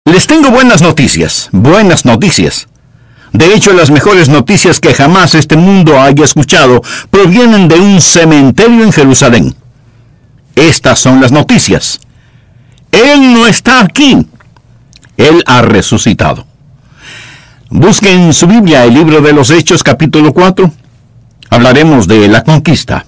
Les tengo buenas noticias, buenas noticias. De hecho, las mejores noticias que jamás este mundo haya escuchado provienen de un cementerio en Jerusalén. Estas son las noticias. Él no está aquí. Él ha resucitado. Busquen en su Biblia el libro de los Hechos, capítulo 4. Hablaremos de la conquista.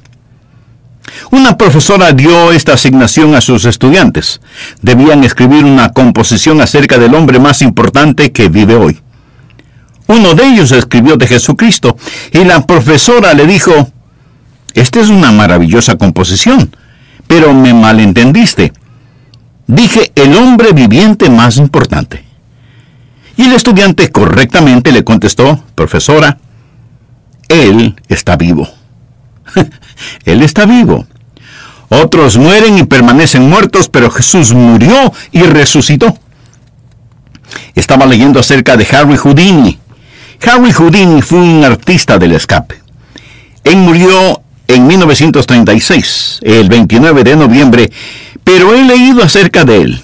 Una profesora dio esta asignación a sus estudiantes. Debían escribir una composición acerca del hombre más importante que vive hoy. Uno de ellos escribió de Jesucristo, y la profesora le dijo: «Esta es una maravillosa composición, pero me malentendiste. Dije el hombre viviente más importante». Y el estudiante correctamente le contestó: «Profesora, él está vivo». Él está vivo. Otros mueren y permanecen muertos, pero Jesús murió y resucitó. Estaba leyendo acerca de Harry Houdini. Harry Houdini fue un artista del escape. Él murió en 1936, el 29 de noviembre, pero he leído acerca de él.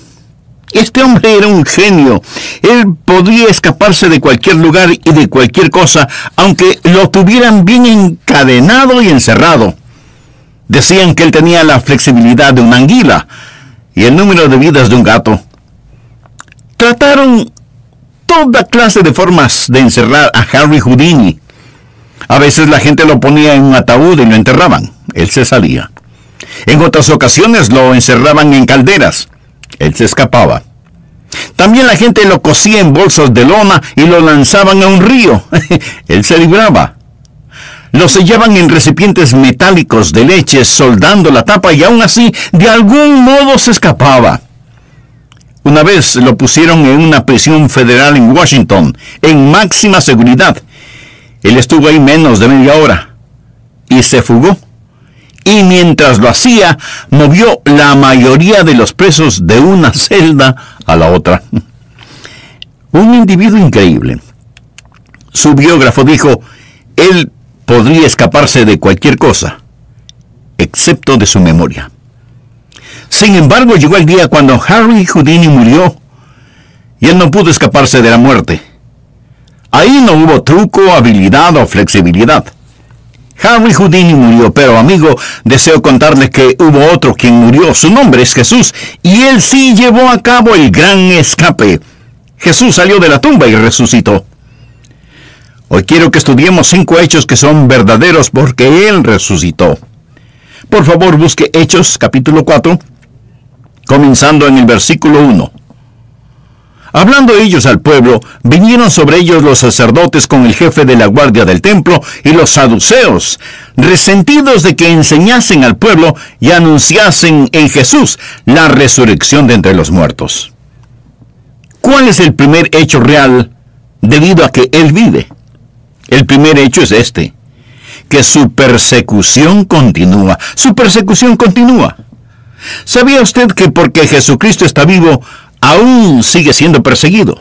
Este hombre era un genio. Él podía escaparse de cualquier lugar y de cualquier cosa, aunque lo tuvieran bien encadenado y encerrado. Decían que él tenía la flexibilidad de una anguila y el número de vidas de un gato. Trataron toda clase de formas de encerrar a Harry Houdini. A veces la gente lo ponía en un ataúd y lo enterraban. Él se salía. En otras ocasiones lo encerraban en calderas. Él se escapaba. También la gente lo cosía en bolsas de lona y lo lanzaban a un río. Él se libraba. Lo sellaban en recipientes metálicos de leche, soldando la tapa, y aún así, de algún modo se escapaba. Una vez lo pusieron en una prisión federal en Washington, en máxima seguridad. Él estuvo ahí menos de media hora y se fugó. Y mientras lo hacía, movió la mayoría de los presos de una celda a la otra. Un individuo increíble. Su biógrafo dijo: él podría escaparse de cualquier cosa, excepto de su memoria. Sin embargo, llegó el día cuando Harry Houdini murió, y él no pudo escaparse de la muerte. Ahí no hubo truco, habilidad o flexibilidad. Harry Houdini murió, pero amigo, deseo contarle que hubo otro quien murió. Su nombre es Jesús, y él sí llevó a cabo el gran escape. Jesús salió de la tumba y resucitó. Hoy quiero que estudiemos 5 hechos que son verdaderos porque Él resucitó. Por favor, busque Hechos, capítulo 4, comenzando en el versículo 1. Hablando ellos al pueblo, vinieron sobre ellos los sacerdotes con el jefe de la guardia del templo y los saduceos, resentidos de que enseñasen al pueblo y anunciasen en Jesús la resurrección de entre los muertos. ¿Cuál es el primer hecho real debido a que Él vive? El primer hecho es este: que su persecución continúa. Su persecución continúa. ¿Sabía usted que porque Jesucristo está vivo, aún sigue siendo perseguido?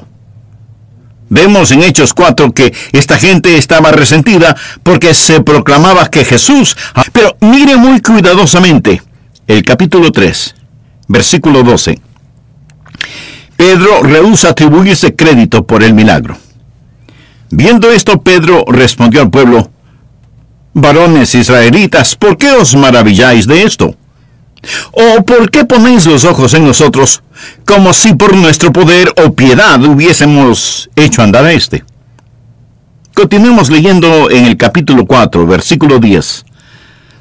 Vemos en Hechos 4 que esta gente estaba resentida porque se proclamaba que Jesús... Pero mire muy cuidadosamente el capítulo 3, versículo 12. Pedro rehúsa atribuirse crédito por el milagro. Viendo esto, Pedro respondió al pueblo: «Varones israelitas, ¿por qué os maravilláis de esto? ¿O por qué ponéis los ojos en nosotros, como si por nuestro poder o piedad hubiésemos hecho andar a éste?» Continuemos leyendo en el capítulo 4, versículo 10.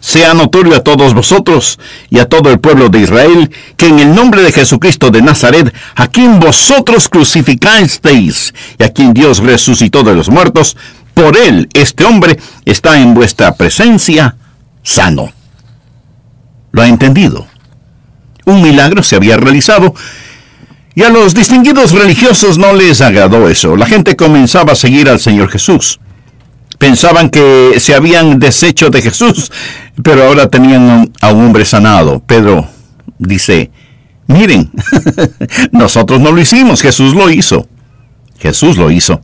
«Sea notorio a todos vosotros y a todo el pueblo de Israel, que en el nombre de Jesucristo de Nazaret, a quien vosotros crucificasteis y a quien Dios resucitó de los muertos, por él este hombre está en vuestra presencia sano». ¿Lo ha entendido? Un milagro se había realizado, y a los distinguidos religiosos no les agradó eso. La gente comenzaba a seguir al Señor Jesús. Pensaban que se habían deshecho de Jesús, pero ahora tenían a un hombre sanado. Pedro dice: «Miren, nosotros no lo hicimos, Jesús lo hizo». Jesús lo hizo.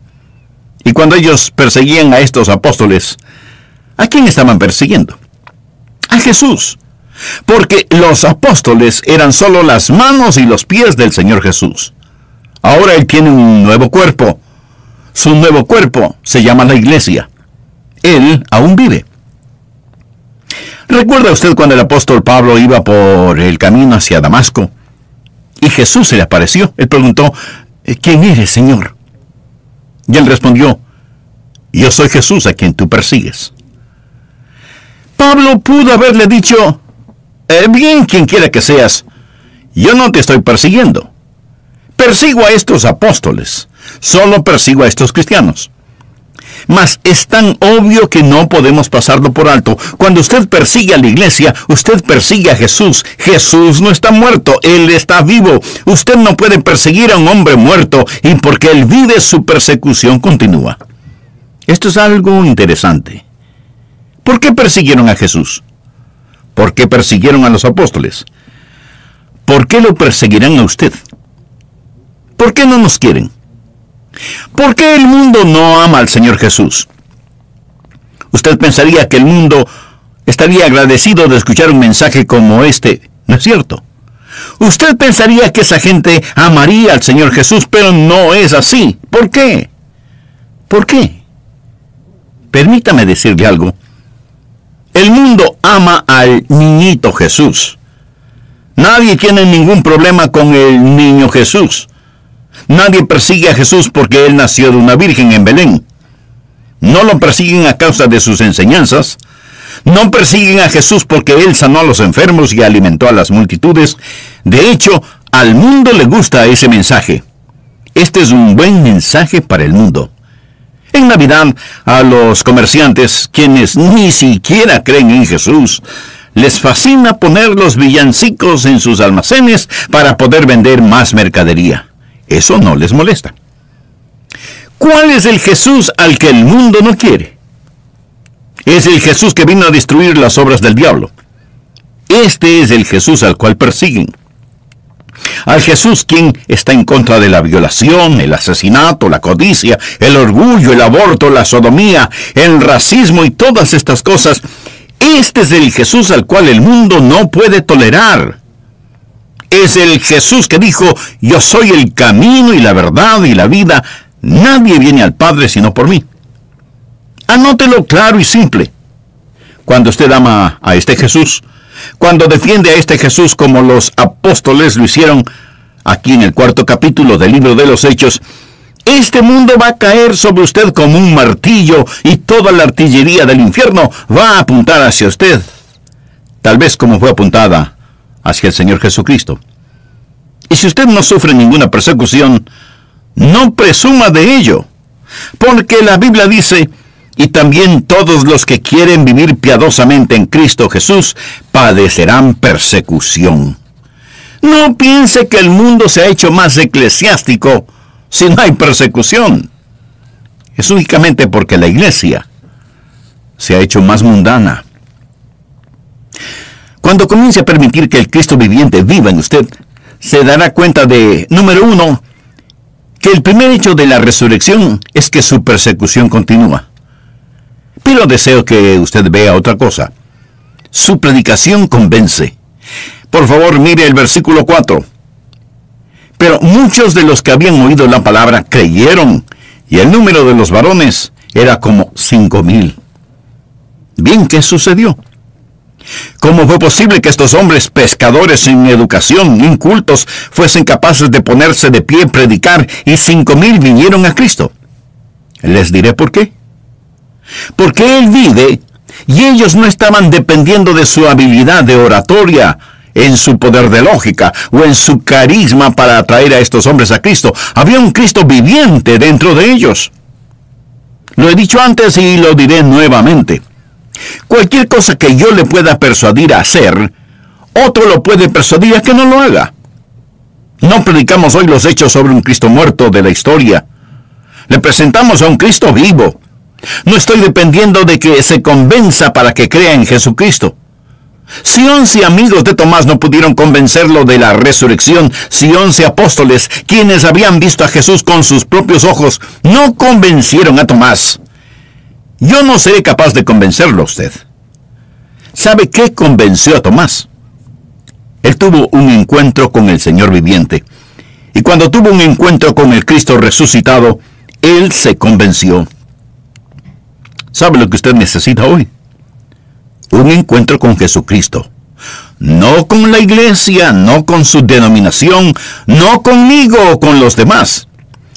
Y cuando ellos perseguían a estos apóstoles, ¿a quién estaban persiguiendo? A Jesús. Porque los apóstoles eran solo las manos y los pies del Señor Jesús. Ahora Él tiene un nuevo cuerpo. Su nuevo cuerpo se llama la iglesia. Él aún vive. ¿Recuerda usted cuando el apóstol Pablo iba por el camino hacia Damasco y Jesús se le apareció? Él preguntó, ¿quién eres, Señor? Y él respondió, yo soy Jesús a quien tú persigues. Pablo pudo haberle dicho, bien, quien quiera que seas, yo no te estoy persiguiendo. Persigo a estos apóstoles, solo persigo a estos cristianos. Mas es tan obvio que no podemos pasarlo por alto. Cuando usted persigue a la iglesia, usted persigue a Jesús. Jesús no está muerto, Él está vivo. Usted no puede perseguir a un hombre muerto, y porque Él vive, su persecución continúa. Esto es algo interesante. ¿Por qué persiguieron a Jesús? ¿Por qué persiguieron a los apóstoles? ¿Por qué lo perseguirán a usted? ¿Por qué no nos quieren? ¿Por qué el mundo no ama al Señor Jesús? Usted pensaría que el mundo estaría agradecido de escuchar un mensaje como este. ¿No es cierto? Usted pensaría que esa gente amaría al Señor Jesús, pero no es así. ¿Por qué? ¿Por qué? Permítame decirle algo. El mundo ama al niñito Jesús. Nadie tiene ningún problema con el niño Jesús. Nadie persigue a Jesús porque Él nació de una virgen en Belén. No lo persiguen a causa de sus enseñanzas. No persiguen a Jesús porque Él sanó a los enfermos y alimentó a las multitudes. De hecho, al mundo le gusta ese mensaje. Este es un buen mensaje para el mundo. En Navidad, a los comerciantes, quienes ni siquiera creen en Jesús, les fascina poner los villancicos en sus almacenes para poder vender más mercadería. Eso no les molesta. ¿Cuál es el Jesús al que el mundo no quiere? Es el Jesús que vino a destruir las obras del diablo. Este es el Jesús al cual persiguen. Al Jesús quien está en contra de la violación, el asesinato, la codicia, el orgullo, el aborto, la sodomía, el racismo y todas estas cosas. Este es el Jesús al cual el mundo no puede tolerar. Es el Jesús que dijo, yo soy el camino y la verdad y la vida. Nadie viene al Padre sino por mí. Anótelo claro y simple. Cuando usted ama a este Jesús, cuando defiende a este Jesús como los apóstoles lo hicieron aquí en el 4º capítulo del libro de los Hechos, este mundo va a caer sobre usted como un martillo y toda la artillería del infierno va a apuntar hacia usted, tal vez como fue apuntada hacia el Señor Jesucristo. Y si usted no sufre ninguna persecución, no presuma de ello, porque la Biblia dice, y también todos los que quieren vivir piadosamente en Cristo Jesús padecerán persecución. No piense que el mundo se ha hecho más eclesiástico si no hay persecución. Es únicamente porque la iglesia se ha hecho más mundana. Cuando comience a permitir que el Cristo viviente viva en usted, se dará cuenta de, número 1, que el primer hecho de la resurrección es que su persecución continúa. Pero deseo que usted vea otra cosa. Su predicación convence. Por favor, mire el versículo 4. Pero muchos de los que habían oído la palabra creyeron, y el número de los varones era como 5,000. Bien, ¿qué sucedió? ¿Cómo fue posible que estos hombres pescadores sin educación, incultos, fuesen capaces de ponerse de pie, predicar, y 5,000 vinieron a Cristo? Les diré por qué. Porque Él vive, y ellos no estaban dependiendo de su habilidad de oratoria, en su poder de lógica, o en su carisma para atraer a estos hombres a Cristo. Había un Cristo viviente dentro de ellos. Lo he dicho antes y lo diré nuevamente. Cualquier cosa que yo le pueda persuadir a hacer, otro lo puede persuadir a que no lo haga. No predicamos hoy los hechos sobre un Cristo muerto de la historia. Le presentamos a un Cristo vivo. No estoy dependiendo de que se convenza para que crea en Jesucristo. Si 11 amigos de Tomás no pudieron convencerlo de la resurrección, si 11 apóstoles, quienes habían visto a Jesús con sus propios ojos, no convencieron a Tomás, yo no seré capaz de convencerlo a usted. ¿Sabe qué convenció a Tomás? Él tuvo un encuentro con el Señor viviente. Y cuando tuvo un encuentro con el Cristo resucitado, él se convenció. ¿Sabe lo que usted necesita hoy? Un encuentro con Jesucristo. No con la iglesia, no con su denominación, no conmigo o con los demás.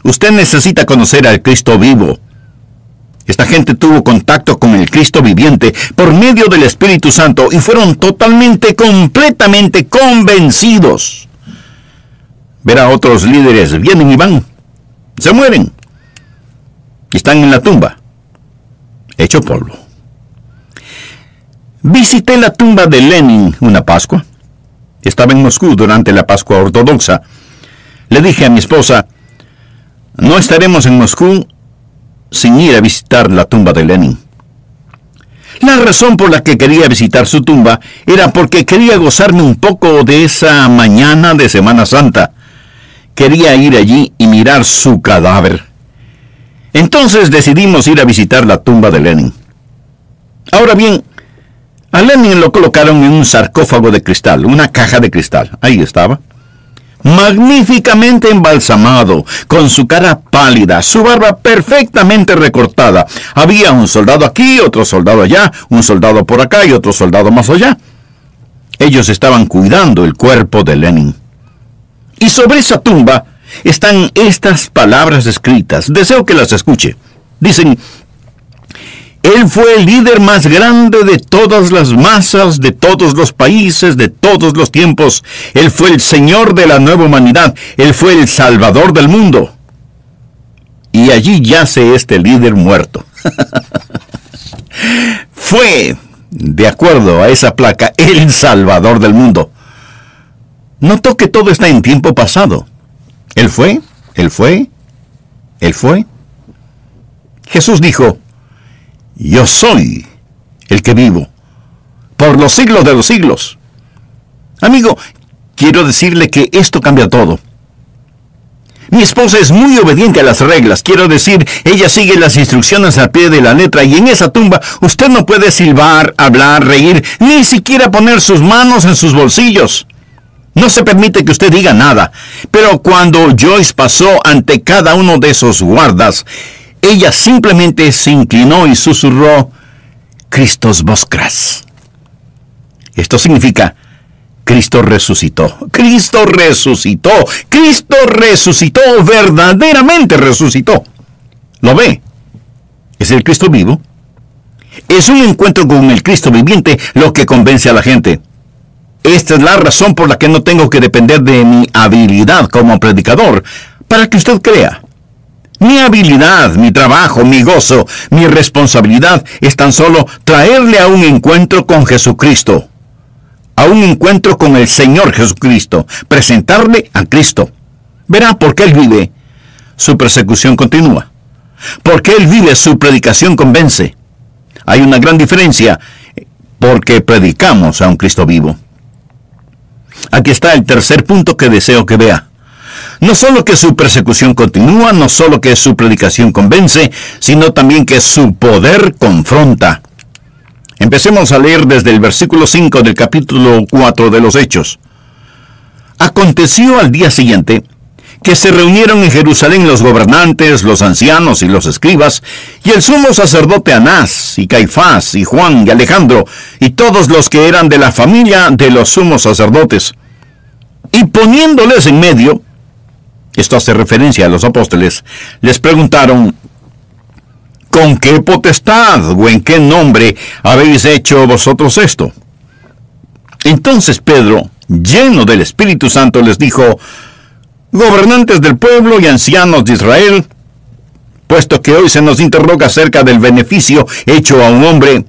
Usted necesita conocer al Cristo vivo. Esta gente tuvo contacto con el Cristo viviente por medio del Espíritu Santo y fueron completamente convencidos. Ver a otros líderes vienen y van, se mueren, y están en la tumba, hecho polvo. Visité la tumba de Lenin una Pascua. Estaba en Moscú durante la Pascua ortodoxa. Le dije a mi esposa, no estaremos en Moscú sin ir a visitar la tumba de Lenin. La razón por la que quería visitar su tumba era porque quería gozarme un poco de esa mañana de Semana Santa. Quería ir allí y mirar su cadáver. Entonces decidimos ir a visitar la tumba de Lenin. Ahora bien, a Lenin lo colocaron en un sarcófago de cristal, una caja de cristal. Ahí estaba. Magníficamente embalsamado, con su cara pálida, su barba perfectamente recortada. Había un soldado aquí, otro soldado allá, un soldado por acá y otro soldado más allá. Ellos estaban cuidando el cuerpo de Lenin. Y sobre esa tumba están estas palabras escritas. Deseo que las escuche. Dicen: él fue el líder más grande de todas las masas, de todos los países, de todos los tiempos. Él fue el Señor de la nueva humanidad. Él fue el Salvador del mundo. Y allí yace este líder muerto. Fue, de acuerdo a esa placa, el Salvador del mundo. Notó que todo está en tiempo pasado. Él fue, él fue, él fue. Jesús dijo: yo soy el que vivo por los siglos de los siglos. Amigo, quiero decirle que esto cambia todo. Mi esposa es muy obediente a las reglas. Quiero decir, ella sigue las instrucciones al pie de la letra, y en esa tumba usted no puede silbar, hablar, reír, ni siquiera poner sus manos en sus bolsillos. No se permite que usted diga nada. Pero cuando Joyce pasó ante cada uno de esos guardas, ella simplemente se inclinó y susurró: Christos voskras. Esto significa: Cristo resucitó. Cristo resucitó. Cristo resucitó. Verdaderamente resucitó. ¿Lo ve? ¿Es el Cristo vivo? Es un encuentro con el Cristo viviente lo que convence a la gente. Esta es la razón por la que no tengo que depender de mi habilidad como predicador para que usted crea. Mi habilidad, mi trabajo, mi gozo, mi responsabilidad es tan solo traerle a un encuentro con Jesucristo, a un encuentro con el Señor Jesucristo, presentarle a Cristo. Verá, porque Él vive, su persecución continúa. Porque Él vive, su predicación convence. Hay una gran diferencia, porque predicamos a un Cristo vivo. Aquí está el tercer punto que deseo que vea. No solo que su persecución continúa, no solo que su predicación convence, sino también que su poder confronta. Empecemos a leer desde el versículo 5 del capítulo 4 de los Hechos. Aconteció al día siguiente que se reunieron en Jerusalén los gobernantes, los ancianos y los escribas, y el sumo sacerdote Anás, y Caifás, y Juan, y Alejandro, y todos los que eran de la familia de los sumos sacerdotes. Y poniéndoles en medio, esto hace referencia a los apóstoles, les preguntaron: ¿con qué potestad o en qué nombre habéis hecho vosotros esto? Entonces Pedro, lleno del Espíritu Santo, les dijo: gobernantes del pueblo y ancianos de Israel, puesto que hoy se nos interroga acerca del beneficio hecho a un hombre,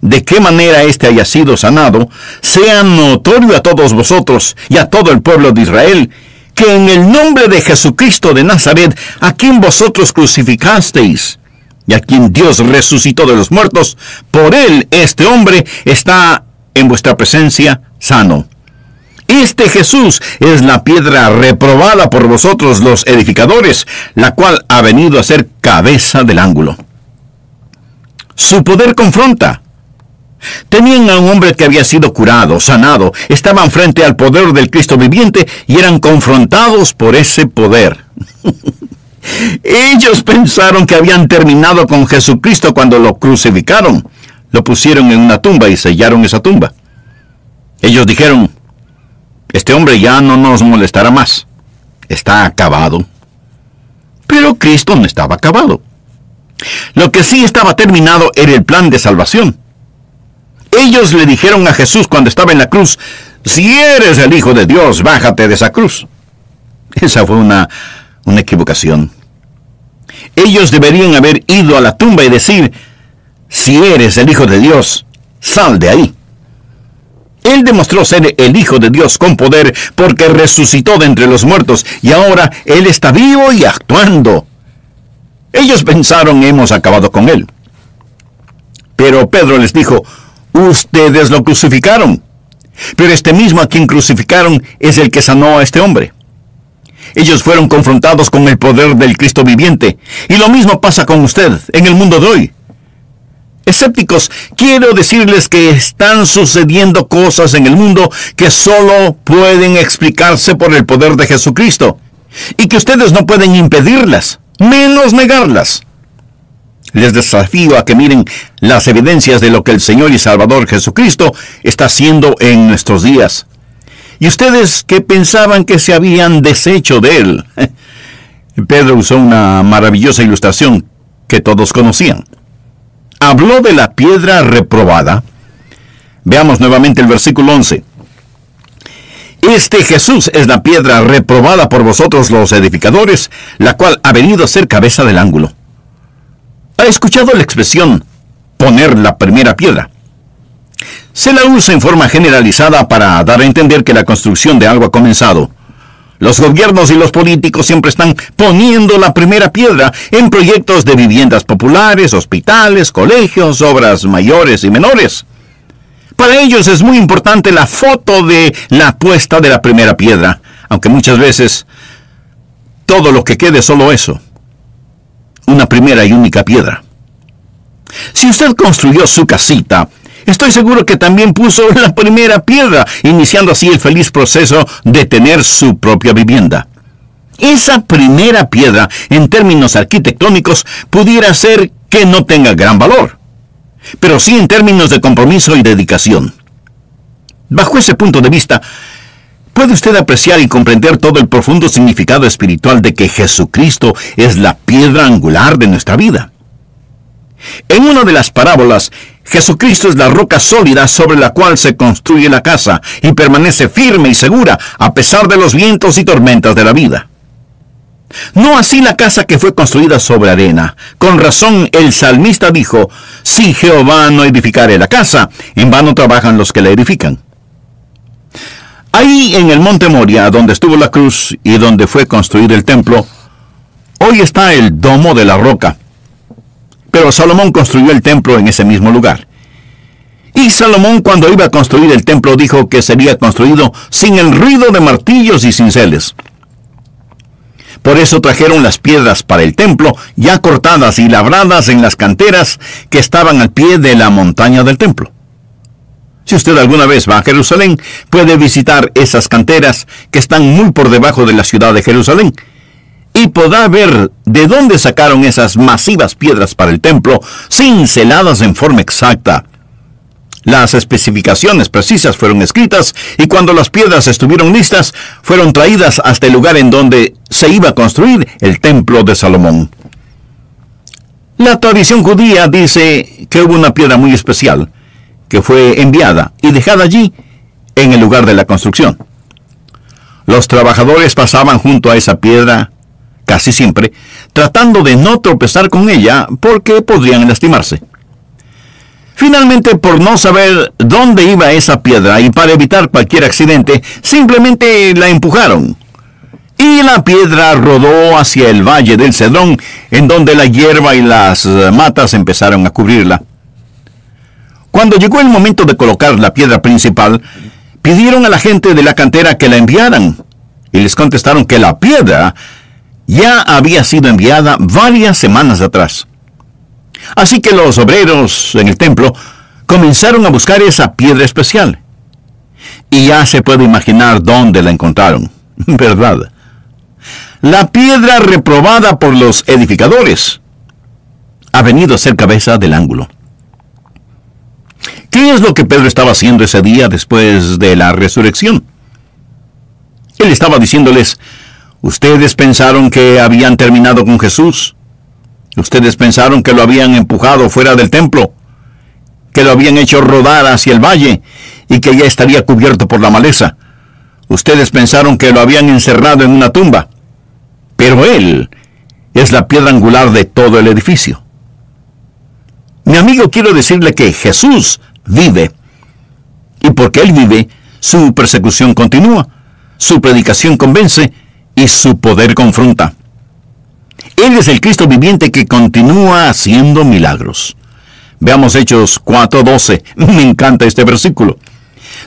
de qué manera éste haya sido sanado, sea notorio a todos vosotros y a todo el pueblo de Israel, que en el nombre de Jesucristo de Nazaret, a quien vosotros crucificasteis, y a quien Dios resucitó de los muertos, por él este hombre está en vuestra presencia sano. Este Jesús es la piedra reprobada por vosotros los edificadores, la cual ha venido a ser cabeza del ángulo. Su poder confronta. Tenían a un hombre que había sido curado, sanado, estaban frente al poder del Cristo viviente y eran confrontados por ese poder. Ellos pensaron que habían terminado con Jesucristo cuando lo crucificaron. Lo pusieron en una tumba y sellaron esa tumba. Ellos dijeron, este hombre ya no nos molestará más. Está acabado. Pero Cristo no estaba acabado. Lo que sí estaba terminado era el plan de salvación. Ellos le dijeron a Jesús cuando estaba en la cruz, si eres el Hijo de Dios, bájate de esa cruz. Esa fue una equivocación. Ellos deberían haber ido a la tumba y decir, si eres el Hijo de Dios, sal de ahí. Él demostró ser el Hijo de Dios con poder porque resucitó de entre los muertos y ahora Él está vivo y actuando. Ellos pensaron, hemos acabado con Él. Pero Pedro les dijo, ustedes lo crucificaron. Pero este mismo a quien crucificaron es el que sanó a este hombre. Ellos fueron confrontados con el poder del Cristo viviente. Y lo mismo pasa con usted en el mundo de hoy. Escépticos, quiero decirles que están sucediendo cosas en el mundo que solo pueden explicarse por el poder de Jesucristo. Y que ustedes no pueden impedirlas, menos negarlas. Les desafío a que miren las evidencias de lo que el Señor y Salvador Jesucristo está haciendo en nuestros días. Y ustedes que pensaban que se habían deshecho de Él. Pedro usó una maravillosa ilustración que todos conocían. Habló de la piedra reprobada. Veamos nuevamente el versículo 11. Este Jesús es la piedra reprobada por vosotros los edificadores, la cual ha venido a ser cabeza del ángulo. ¿Ha escuchado la expresión poner la primera piedra? Se la usa en forma generalizada para dar a entender que la construcción de algo ha comenzado. Los gobiernos y los políticos siempre están poniendo la primera piedra en proyectos de viviendas populares, hospitales, colegios, obras mayores y menores. Para ellos es muy importante la foto de la puesta de la primera piedra, aunque muchas veces todo lo que quede es solo eso, una primera y única piedra. Si usted construyó su casita, estoy seguro que también puso la primera piedra, iniciando así el feliz proceso de tener su propia vivienda. Esa primera piedra, en términos arquitectónicos, pudiera ser que no tenga gran valor, pero sí en términos de compromiso y dedicación. Bajo ese punto de vista, ¿puede usted apreciar y comprender todo el profundo significado espiritual de que Jesucristo es la piedra angular de nuestra vida? En una de las parábolas, Jesucristo es la roca sólida sobre la cual se construye la casa y permanece firme y segura a pesar de los vientos y tormentas de la vida. No así la casa que fue construida sobre arena. Con razón el salmista dijo, si Jehová no edificare la casa, en vano trabajan los que la edifican. Ahí en el monte Moria, donde estuvo la cruz y donde fue construido el templo, hoy está el domo de la roca. Pero Salomón construyó el templo en ese mismo lugar. Y Salomón, cuando iba a construir el templo, dijo que sería construido sin el ruido de martillos y cinceles. Por eso trajeron las piedras para el templo, ya cortadas y labradas en las canteras que estaban al pie de la montaña del templo. Si usted alguna vez va a Jerusalén, puede visitar esas canteras que están muy por debajo de la ciudad de Jerusalén, y podrá ver de dónde sacaron esas masivas piedras para el templo, cinceladas en forma exacta. Las especificaciones precisas fueron escritas, y cuando las piedras estuvieron listas, fueron traídas hasta el lugar en donde se iba a construir el templo de Salomón. La tradición judía dice que hubo una piedra muy especial, que fue enviada y dejada allí en el lugar de la construcción. Los trabajadores pasaban junto a esa piedra casi siempre, tratando de no tropezar con ella porque podrían lastimarse. Finalmente, por no saber dónde iba esa piedra y para evitar cualquier accidente, simplemente la empujaron. Y la piedra rodó hacia el valle del Cedrón, en donde la hierba y las matas empezaron a cubrirla. Cuando llegó el momento de colocar la piedra principal, pidieron a la gente de la cantera que la enviaran, y les contestaron que la piedra ya había sido enviada varias semanas atrás. Así que los obreros en el templo comenzaron a buscar esa piedra especial. Y ya se puede imaginar dónde la encontraron, ¿verdad? La piedra reprobada por los edificadores ha venido a ser cabeza del ángulo. ¿Qué es lo que Pedro estaba haciendo ese día después de la resurrección? Él estaba diciéndoles: ustedes pensaron que habían terminado con Jesús. Ustedes pensaron que lo habían empujado fuera del templo, que lo habían hecho rodar hacia el valle y que ya estaría cubierto por la maleza. Ustedes pensaron que lo habían encerrado en una tumba. Pero Él es la piedra angular de todo el edificio. Mi amigo, quiero decirle que Jesús vive. Y porque Él vive, su persecución continúa, su predicación convence y su poder confronta. Él es el Cristo viviente que continúa haciendo milagros. Veamos Hechos 4:12. Me encanta este versículo.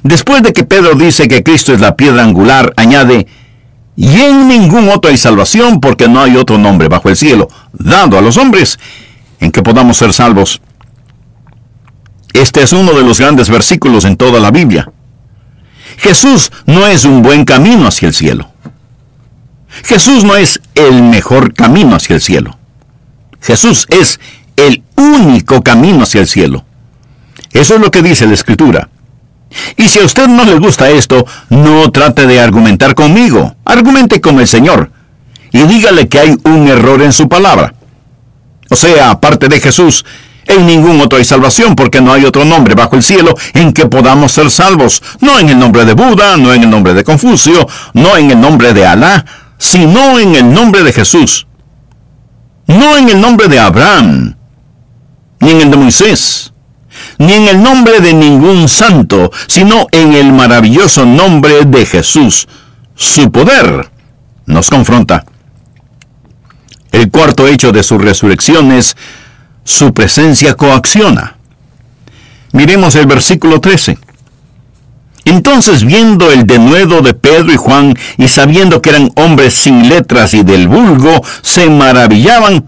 Después de que Pedro dice que Cristo es la piedra angular, añade: y en ningún otro hay salvación, porque no hay otro nombre bajo el cielo dado a los hombres en que podamos ser salvos. Este es uno de los grandes versículos en toda la Biblia. Jesús no es un buen camino hacia el cielo. Jesús no es el mejor camino hacia el cielo. Jesús es el único camino hacia el cielo. Eso es lo que dice la Escritura. Y si a usted no le gusta esto, no trate de argumentar conmigo. Argumente con el Señor y dígale que hay un error en su palabra. O sea, aparte de Jesús, en ningún otro hay salvación, porque no hay otro nombre bajo el cielo en que podamos ser salvos. No en el nombre de Buda, no en el nombre de Confucio, no en el nombre de Alá, sino en el nombre de Jesús. No en el nombre de Abraham, ni en el de Moisés, ni en el nombre de ningún santo, sino en el maravilloso nombre de Jesús. Su poder nos confronta. El cuarto hecho de su resurrección es: su presencia coacciona. Miremos el versículo 13. Entonces, viendo el denuedo de Pedro y Juan, y sabiendo que eran hombres sin letras y del vulgo, se maravillaban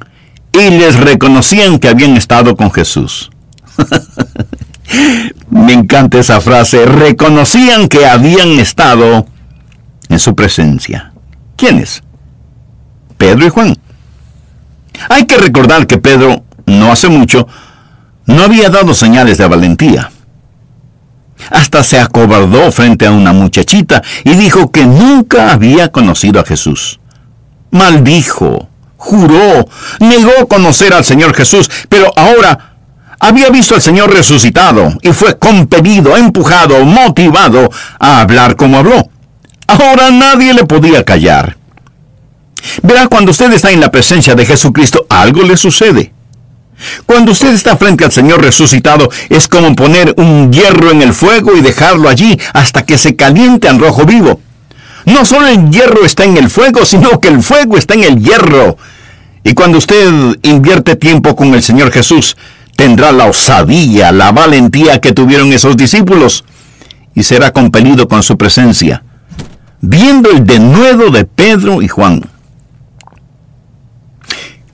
y les reconocían que habían estado con Jesús. Me encanta esa frase: reconocían que habían estado en su presencia. ¿Quiénes? Pedro y Juan. Hay que recordar que Pedro, no hace mucho, no había dado señales de valentía. Hasta se acobardó frente a una muchachita y dijo que nunca había conocido a Jesús. Maldijo, juró, negó conocer al Señor Jesús, pero ahora había visto al Señor resucitado y fue compelido, empujado, motivado a hablar como habló. Ahora nadie le podía callar. Verá, cuando usted está en la presencia de Jesucristo, algo le sucede. Cuando usted está frente al Señor resucitado, es como poner un hierro en el fuego y dejarlo allí hasta que se caliente al rojo vivo. No solo el hierro está en el fuego, sino que el fuego está en el hierro. Y cuando usted invierte tiempo con el Señor Jesús, tendrá la osadía, la valentía que tuvieron esos discípulos, y será compelido con su presencia, viendo el denuedo de Pedro y Juan.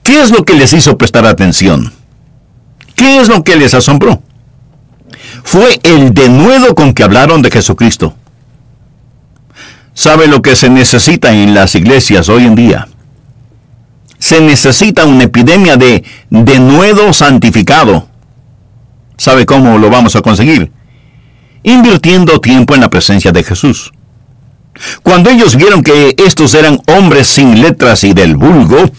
¿Qué es lo que les hizo prestar atención? ¿Qué es lo que les asombró? Fue el denuedo con que hablaron de Jesucristo. ¿Sabe lo que se necesita en las iglesias hoy en día? Se necesita una epidemia de denuedo santificado. ¿Sabe cómo lo vamos a conseguir? Invirtiendo tiempo en la presencia de Jesús. Cuando ellos vieron que estos eran hombres sin letras y del vulgo,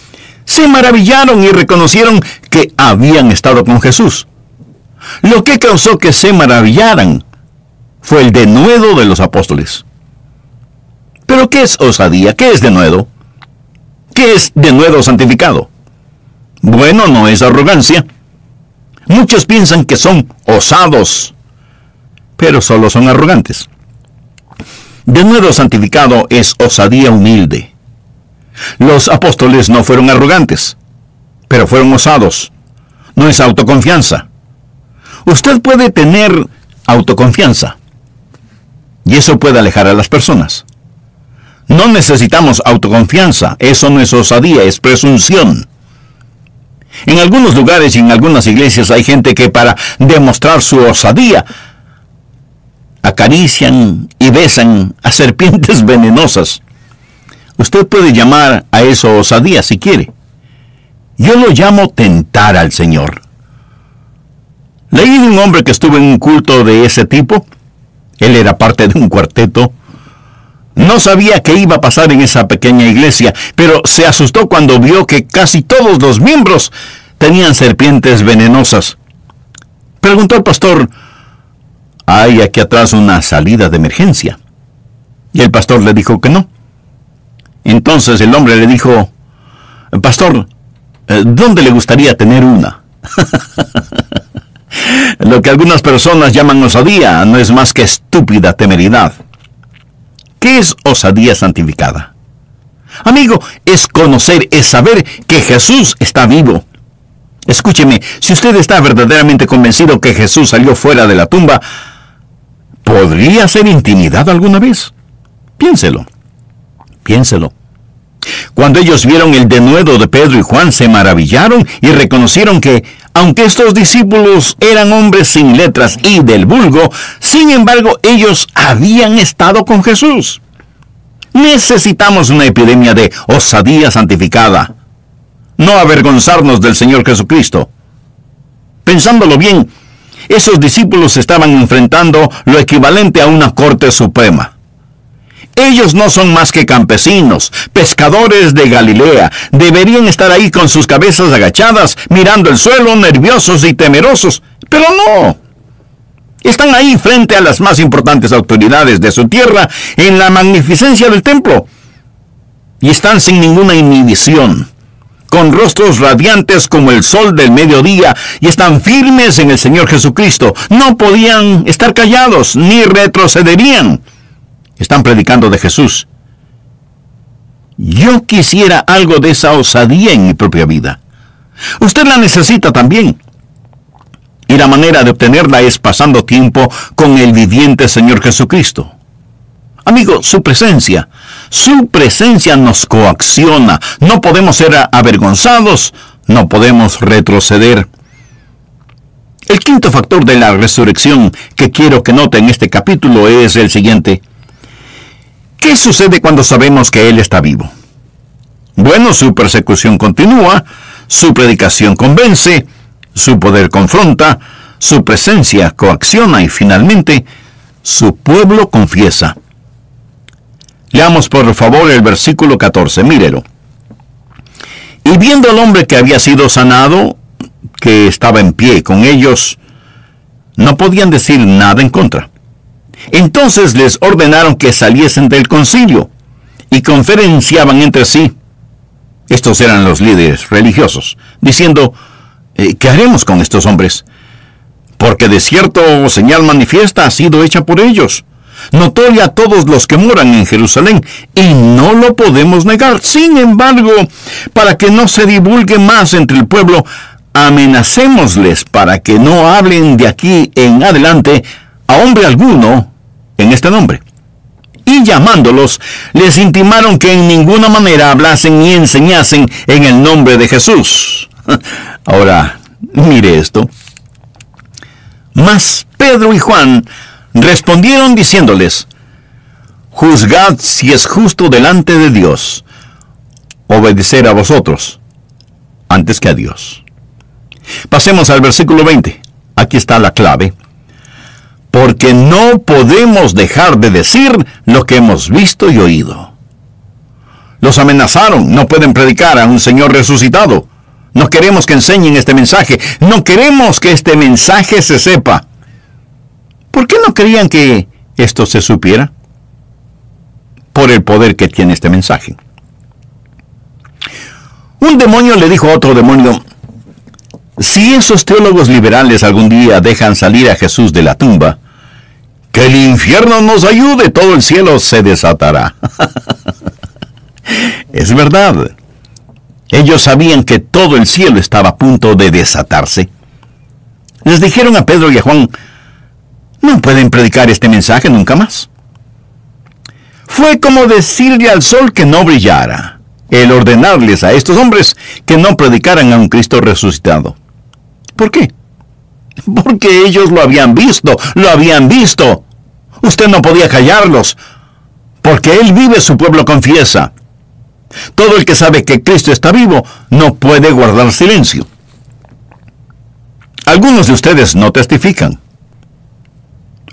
se maravillaron y reconocieron que habían estado con Jesús. Lo que causó que se maravillaran fue el denuedo de los apóstoles. ¿Pero qué es osadía? ¿Qué es denuedo? ¿Qué es denuedo santificado? Bueno, no es arrogancia. Muchos piensan que son osados, pero solo son arrogantes. Denuedo santificado es osadía humilde. Los apóstoles no fueron arrogantes, pero fueron osados. No es autoconfianza. Usted puede tener autoconfianza, y eso puede alejar a las personas. No necesitamos autoconfianza. Eso no es osadía, es presunción. En algunos lugares y en algunas iglesias hay gente que para demostrar su osadía acarician y besan a serpientes venenosas. Usted puede llamar a eso osadía si quiere. Yo lo llamo tentar al Señor. Leí de un hombre que estuvo en un culto de ese tipo. Él era parte de un cuarteto. No sabía qué iba a pasar en esa pequeña iglesia, pero se asustó cuando vio que casi todos los miembros tenían serpientes venenosas. Preguntó al pastor: ¿hay aquí atrás una salida de emergencia? Y el pastor le dijo que no. Entonces el hombre le dijo: pastor, ¿dónde le gustaría tener una? Lo que algunas personas llaman osadía no es más que estúpida temeridad. ¿Qué es osadía santificada? Amigo, es conocer, es saber que Jesús está vivo. Escúcheme, si usted está verdaderamente convencido que Jesús salió fuera de la tumba, ¿podría ser intimidado alguna vez? Piénselo. Cuando ellos vieron el denuedo de Pedro y Juan, se maravillaron y reconocieron que, aunque estos discípulos eran hombres sin letras y del vulgo, sin embargo, ellos habían estado con Jesús. Necesitamos una epidemia de osadía santificada. No avergonzarnos del Señor Jesucristo. Pensándolo bien, esos discípulos estaban enfrentando lo equivalente a una corte suprema. Ellos no son más que campesinos, pescadores de Galilea. Deberían estar ahí con sus cabezas agachadas, mirando el suelo, nerviosos y temerosos. Pero no. Están ahí frente a las más importantes autoridades de su tierra, en la magnificencia del templo. Y están sin ninguna inhibición, con rostros radiantes como el sol del mediodía, y están firmes en el Señor Jesucristo. No podían estar callados, ni retrocederían. Están predicando de Jesús. Yo quisiera algo de esa osadía en mi propia vida. Usted la necesita también. Y la manera de obtenerla es pasando tiempo con el viviente Señor Jesucristo. Amigo, su presencia nos coacciona. No podemos ser avergonzados, no podemos retroceder. El quinto factor de la resurrección que quiero que note en este capítulo es el siguiente. ¿Qué sucede cuando sabemos que Él está vivo? Bueno, su persecución continúa, su predicación convence, su poder confronta, su presencia coacciona y finalmente su pueblo confiesa. Leamos por favor el versículo 14, mírelo. Y viendo al hombre que había sido sanado, que estaba en pie con ellos, no podían decir nada en contra. Entonces les ordenaron que saliesen del concilio y conferenciaban entre sí. Estos eran los líderes religiosos, diciendo: ¿qué haremos con estos hombres? Porque de cierto señal manifiesta ha sido hecha por ellos, notoria a todos los que moran en Jerusalén, y no lo podemos negar. Sin embargo, para que no se divulgue más entre el pueblo, amenacémosles para que no hablen de aquí en adelante a hombre alguno en este nombre. Y llamándolos, les intimaron que en ninguna manera hablasen ni enseñasen en el nombre de Jesús. Ahora, mire esto. Mas Pedro y Juan respondieron diciéndoles: juzgad si es justo delante de Dios obedecer a vosotros antes que a Dios. Pasemos al versículo 20. Aquí está la clave. Porque no podemos dejar de decir lo que hemos visto y oído. Los amenazaron, no pueden predicar a un Señor resucitado. No queremos que enseñen este mensaje, no queremos que este mensaje se sepa. ¿Por qué no querían que esto se supiera? Por el poder que tiene este mensaje. Un demonio le dijo a otro demonio: si esos teólogos liberales algún día dejan salir a Jesús de la tumba, que el infierno nos ayude, todo el cielo se desatará. Es verdad. Ellos sabían que todo el cielo estaba a punto de desatarse. Les dijeron a Pedro y a Juan: no pueden predicar este mensaje nunca más. Fue como decirle al sol que no brillara. el ordenarles a estos hombres que no predicaran a un Cristo resucitado. ¿Por qué? Porque ellos lo habían visto, lo habían visto. Usted no podía callarlos, porque Él vive, su pueblo confiesa. Todo el que sabe que Cristo está vivo no puede guardar silencio. Algunos de ustedes no testifican.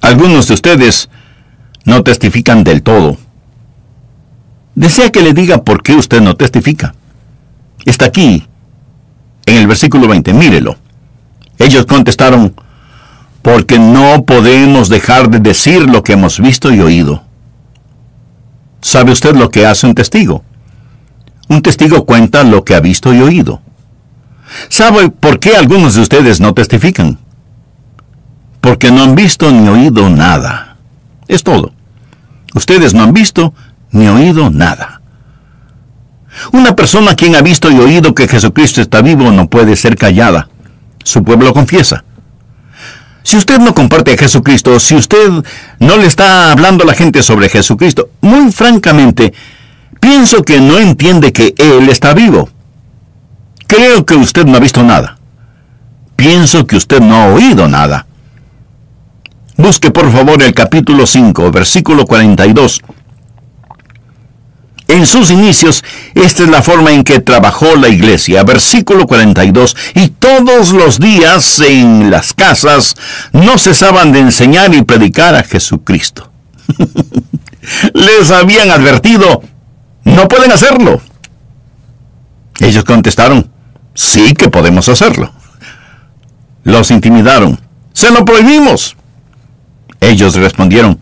Algunos de ustedes no testifican del todo. ¿Desea que le diga por qué usted no testifica? Está aquí, en el versículo 20, mírelo. Ellos contestaron, porque no podemos dejar de decir lo que hemos visto y oído. ¿Sabe usted lo que hace un testigo? Un testigo cuenta lo que ha visto y oído. ¿Sabe por qué algunos de ustedes no testifican? Porque no han visto ni oído nada. Es todo. Ustedes no han visto ni oído nada. Una persona quien ha visto y oído que Jesucristo está vivo no puede ser callada. Su pueblo confiesa. Si usted no comparte a Jesucristo, si usted no le está hablando a la gente sobre Jesucristo, muy francamente, pienso que no entiende que Él está vivo. Creo que usted no ha visto nada. Pienso que usted no ha oído nada. Busque por favor el capítulo 5, versículo 42. En sus inicios, esta es la forma en que trabajó la iglesia. Versículo 42. Y todos los días en las casas no cesaban de enseñar y predicar a Jesucristo. Les habían advertido, no pueden hacerlo. Ellos contestaron, sí que podemos hacerlo. Los intimidaron, se lo prohibimos. Ellos respondieron,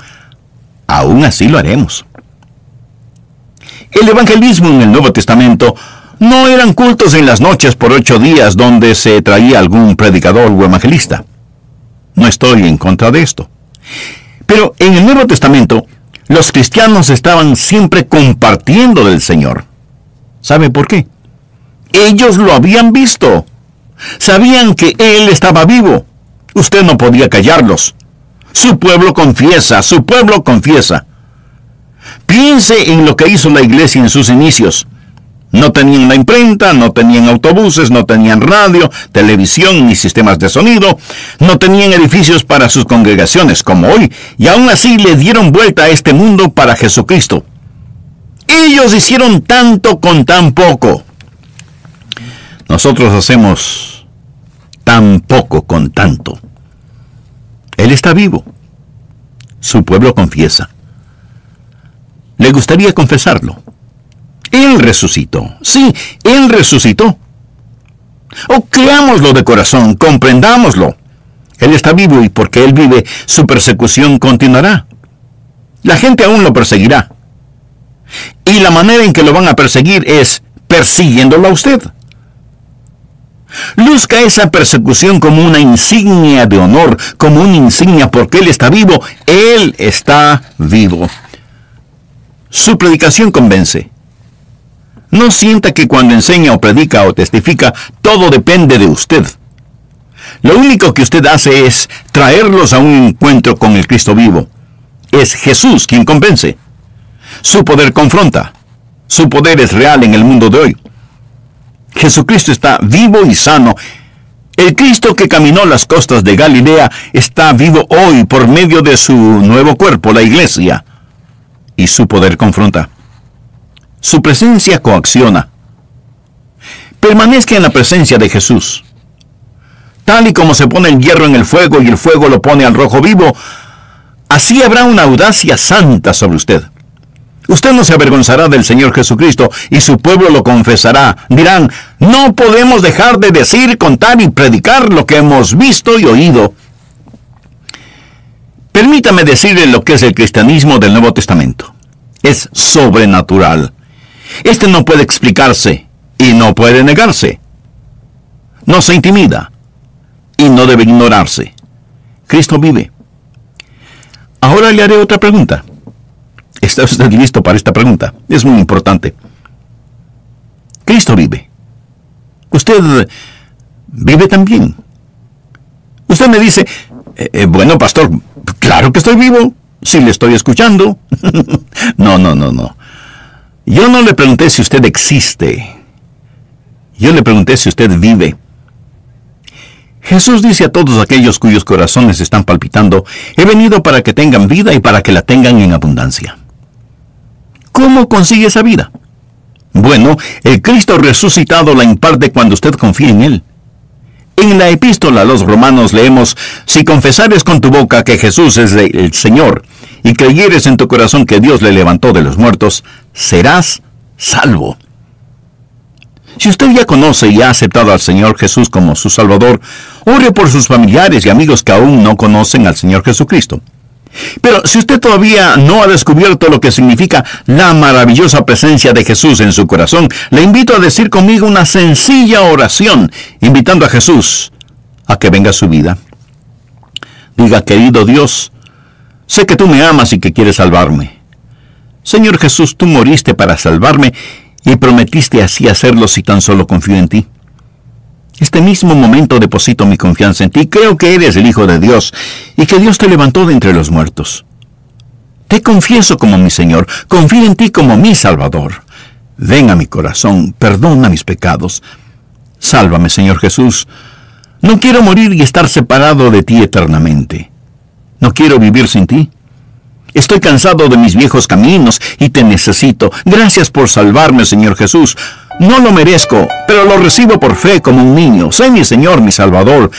aún así lo haremos. El evangelismo en el Nuevo Testamento no eran cultos en las noches por 8 días donde se traía algún predicador o evangelista. No estoy en contra de esto. Pero en el Nuevo Testamento, los cristianos estaban siempre compartiendo del Señor. ¿Sabe por qué? Ellos lo habían visto. Sabían que Él estaba vivo. Usted no podía callarlos. Su pueblo confiesa, su pueblo confiesa. Piense en lo que hizo la iglesia en sus inicios. No tenían la imprenta, no tenían autobuses, no tenían radio, televisión ni sistemas de sonido, no tenían edificios para sus congregaciones como hoy, y aún así le dieron vuelta a este mundo para Jesucristo. Ellos hicieron tanto con tan poco. Nosotros hacemos tan poco con tanto. Él está vivo. Su pueblo confiesa. ¿Le gustaría confesarlo? Él resucitó. Sí, Él resucitó. O creámoslo de corazón, comprendámoslo. Él está vivo y porque Él vive, su persecución continuará. La gente aún lo perseguirá. Y la manera en que lo van a perseguir es persiguiéndolo a usted. Luzca esa persecución como una insignia de honor, como una insignia porque Él está vivo. Él está vivo. Su predicación convence. No sienta que cuando enseña o predica o testifica, todo depende de usted. Lo único que usted hace es traerlos a un encuentro con el Cristo vivo. Es Jesús quien convence. Su poder confronta. Su poder es real en el mundo de hoy. Jesucristo está vivo y sano. El Cristo que caminó las costas de Galilea está vivo hoy por medio de su nuevo cuerpo, la iglesia. Y su poder confronta. Su presencia coacciona. Permanezca en la presencia de Jesús. Tal y como se pone el hierro en el fuego y el fuego lo pone al rojo vivo, así habrá una audacia santa sobre usted. Usted no se avergonzará del Señor Jesucristo y su pueblo lo confesará. Dirán, no podemos dejar de decir, contar y predicar lo que hemos visto y oído. Permítame decirle lo que es el cristianismo del Nuevo Testamento. Es sobrenatural. Este no puede explicarse y no puede negarse. No se intimida y no debe ignorarse. Cristo vive. Ahora le haré otra pregunta. ¿Está usted listo para esta pregunta? Es muy importante. Cristo vive. ¿Usted vive también? Usted me dice, bueno, pastor, claro que estoy vivo, si le estoy escuchando. No. Yo no le pregunté si usted existe. Yo le pregunté si usted vive. Jesús dice a todos aquellos cuyos corazones están palpitando, he venido para que tengan vida y para que la tengan en abundancia. ¿Cómo consigue esa vida? Bueno, el Cristo resucitado la imparte cuando usted confía en Él. En la epístola a los Romanos leemos, si confesares con tu boca que Jesús es el Señor y creyeres en tu corazón que Dios le levantó de los muertos, serás salvo. Si usted ya conoce y ha aceptado al Señor Jesús como su Salvador, ore por sus familiares y amigos que aún no conocen al Señor Jesucristo. Pero si usted todavía no ha descubierto lo que significa la maravillosa presencia de Jesús en su corazón, le invito a decir conmigo una sencilla oración, invitando a Jesús a que venga a su vida. Diga, querido Dios, sé que tú me amas y que quieres salvarme. Señor Jesús, tú moriste para salvarme y prometiste así hacerlo si tan solo confío en ti. Este mismo momento deposito mi confianza en ti. Creo que eres el Hijo de Dios y que Dios te levantó de entre los muertos. Te confieso como mi Señor. Confío en ti como mi Salvador. Ven a mi corazón. Perdona mis pecados. Sálvame, Señor Jesús. No quiero morir y estar separado de ti eternamente. No quiero vivir sin ti. Estoy cansado de mis viejos caminos y te necesito. Gracias por salvarme, Señor Jesús. No lo merezco, pero lo recibo por fe como un niño. Sé mi Señor, mi Salvador,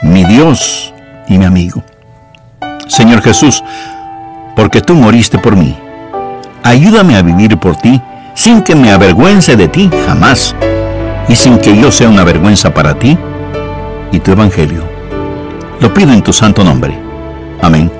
mi Dios y mi amigo. Señor Jesús, porque tú moriste por mí, ayúdame a vivir por ti sin que me avergüence de ti jamás y sin que yo sea una vergüenza para ti y tu evangelio. Lo pido en tu santo nombre. Amén.